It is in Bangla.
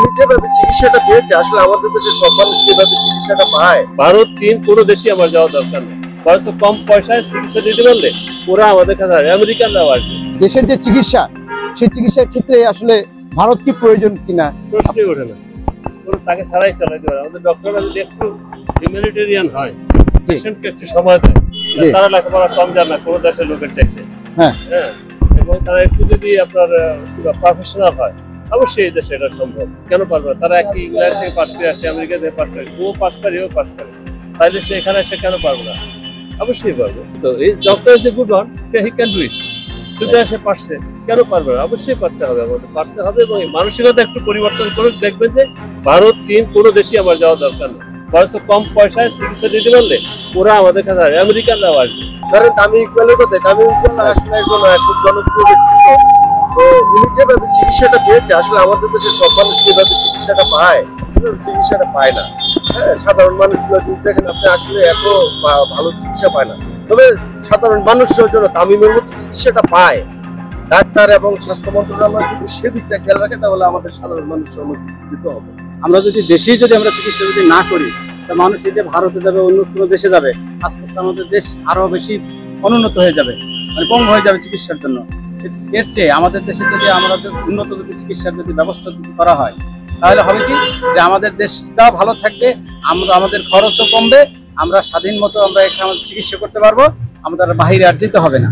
উনি যেভাবে চিকিৎসাটা পেয়েছে আসলে আমাদের দেশের সব মানুষ কিভাবে চিকিৎসাটা পায়? ভারত, চীন কোনো দেশই আমার যাওয়া দরকার নেই। বরঞ্চ কম পয়সায় চিকিৎসা দিতে পারলে ওরা আমাদের কাছে আমেরিকানরাও আসবে। দেশের যে চিকিৎসা, সেই চিকিৎসার ক্ষেত্রে আসলে ভারত কি প্রয়োজন কিনা প্রশ্নই ওঠে না। ওরা তাকে ছাড়াই চালাইতে পারে। আমাদের ডক্টররা যদি একটু হিউম্যানিটেরিয়ান হয়, পেশেন্টকে একটু সময় দেয়, তারা লেখাপড়া কম জানে না কোনো দেশের লোকের চাইতে। হ্যাঁ, এবং তারা একটু যদি আপনার প্রফেশনাল হয়, অবশ্যই এই দেশে এটা সম্ভব। কেন পারবে না? তারা একই ইংল্যান্ড থেকে পাশ করে আসে, আমেরিকা থেকে পাশ করে, ও পাশ করে, ও পাশ করে, তাইলে সে এখানে এসে কেন পারবে না? অবশ্যই পারবে। তো এই doctor is a good one, he can do it. যদি সে পারছে, কেন পারবে না? অবশ্যই পারতে হবে, আমাদের পারতে হবে। এবং এই মানসিকতা একটু পরিবর্তন করে দেখবেন যে ভারত, চীন কোনো দেশই আমার যাওয়া দরকার নেই। বরঞ্চ কম পয়সায় চিকিৎসা দিতে পারলে ওরা আমাদের কাছে আমেরিকানরাও আসবে। ধরেন তামিম ইকবালের কথা, তামিম ইকবাল আসলে একজন খুব জনপ্রিয় ব্যক্তিত্ব। তো উনি যেভাবে চিকিৎসাটা পেয়েছে আসলে আমাদের দেশের সব মানুষ কিভাবে চিকিৎসাটা পায়? চিকিৎসাটা পায় না। হ্যাঁ, সাধারণ মানুষগুলো যদি দেখেন আপনি আসলে এত ভালো চিকিৎসা পায় না। তবে সাধারণ মানুষের জন্য তামিমের মতো চিকিৎসাটা পায়। ডাক্তার এবং স্বাস্থ্য মন্ত্রণালয় যদি সেদিকটা খেয়াল রাখে তাহলে আমাদের সাধারণ মানুষের উপকৃত হবে। আমরা যদি দেশেই যদি আমরা চিকিৎসা যদি না করি, তা মানুষ এই যে ভারতে যাবে, অন্য কোনো দেশে যাবে, আস্তে আস্তে আমাদের দেশ আরো বেশি অনুন্নত হয়ে যাবে, মানে পঙ্গু হয়ে যাবে চিকিৎসার জন্য। এর চেয়ে আমাদের দেশে যদি আমাদের উন্নত যদি চিকিৎসার যদি ব্যবস্থা যদি করা হয়, তাহলে হবে কি যে আমাদের দেশটাও ভালো থাকবে, আমাদের খরচও কমবে, আমরা স্বাধীন মতো আমরা এখানে চিকিৎসা করতে পারবো, আমাদের বাহিরে আর যেতে হবে না।